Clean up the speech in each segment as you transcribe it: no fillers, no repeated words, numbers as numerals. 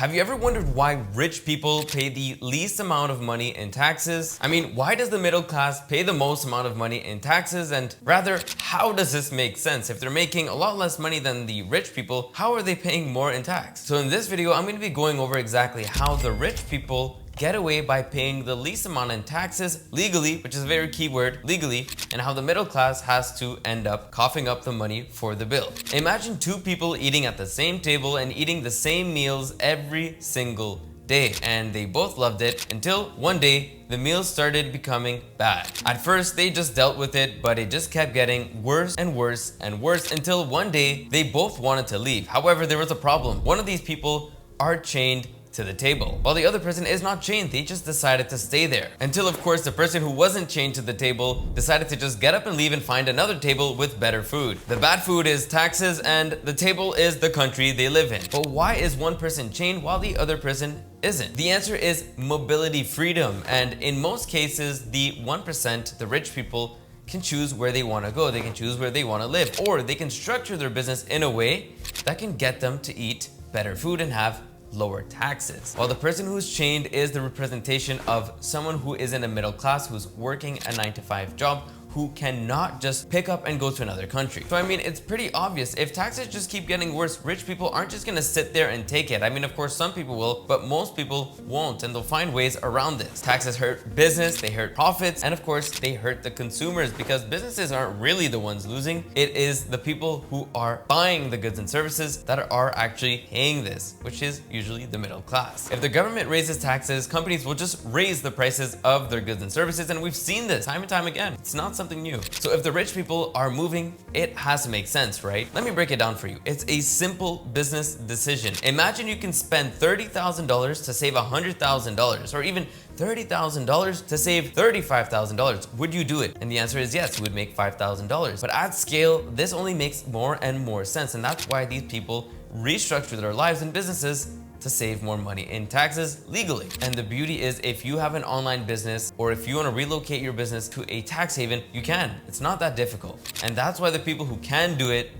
Have you ever wondered why rich people pay the least amount of money in taxes? I mean, why does the middle class pay the most amount of money in taxes? And rather, how does this make sense? If they're making a lot less money than the rich people, how are they paying more in tax? So in this video, I'm going to be going over exactly how the rich people get away by paying the least amount in taxes legally, which is a very key word, legally, and how the middle class has to end up coughing up the money for the bill. Imagine two people eating at the same table and eating the same meals every single day, and they both loved it until one day the meals started becoming bad. At first they just dealt with it, but it just kept getting worse and worse and worse until one day they both wanted to leave. However, there was a problem. One of these people are chained to the table, while the other person is not chained. They just decided to stay there until, of course, the person who wasn't chained to the table decided to just get up and leave and find another table with better food. The bad food is taxes and the table is the country they live in. But why is one person chained while the other person isn't? The answer is mobility freedom, and in most cases the 1%, the rich people, can choose where they want to go, they can choose where they want to live, or they can structure their business in a way that can get them to eat better food and have lower taxes. While the person who's chained is the representation of someone who is in a middle class, who's working a 9-to-5 job, who cannot just pick up and go to another country. So I mean, it's pretty obvious. If taxes just keep getting worse, rich people aren't just gonna sit there and take it. I mean, of course, some people will, but most people won't, and they'll find ways around this. Taxes hurt business, they hurt profits, and of course, they hurt the consumers because businesses aren't really the ones losing. It is the people who are buying the goods and services that are actually paying this, which is usually the middle class. If the government raises taxes, companies will just raise the prices of their goods and services, and we've seen this time and time again. It's not something new. So if the rich people are moving, it has to make sense, right? Let me break it down for you. It's a simple business decision. Imagine you can spend $30,000 to save $100,000, or even $30,000 to save $35,000. Would you do it? And the answer is yes, you would make $5,000. But at scale, this only makes more and more sense, and that's why these people restructure their lives and businesses to save more money in taxes legally. And the beauty is, if you have an online business or if you want to relocate your business to a tax haven, you can. It's not that difficult. And that's why the people who can do it,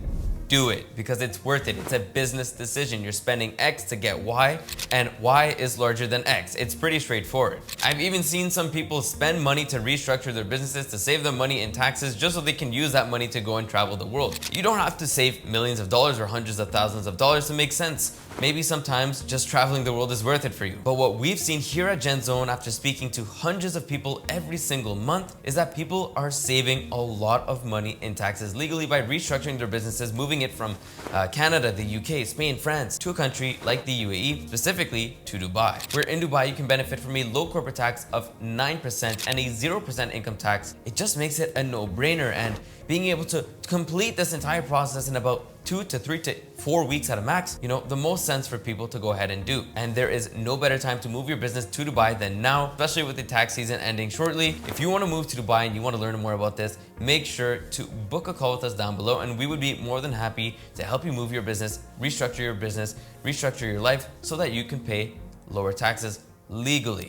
because it's worth it. It's a business decision. You're spending X to get Y, and Y is larger than X. It's pretty straightforward. I've even seen some people spend money to restructure their businesses to save them money in taxes just so they can use that money to go and travel the world. You don't have to save millions of dollars or hundreds of thousands of dollars to make sense. Maybe sometimes just traveling the world is worth it for you. But what we've seen here at GenZone after speaking to hundreds of people every single month is that people are saving a lot of money in taxes legally by restructuring their businesses, moving it from Canada, the UK, Spain, France, to a country like the UAE, specifically to Dubai. Where in Dubai you can benefit from a low corporate tax of 9% and a 0% income tax. It just makes it a no-brainer, and being able to complete this entire process in about 2 to 3 to 4 weeks at a max, the most sense for people to go ahead and do. And there is no better time to move your business to Dubai than now, especially with the tax season ending shortly. If you want to move to Dubai and you want to learn more about this, make sure to book a call with us down below, and we would be more than happy to help you move your business, restructure your life so that you can pay lower taxes legally.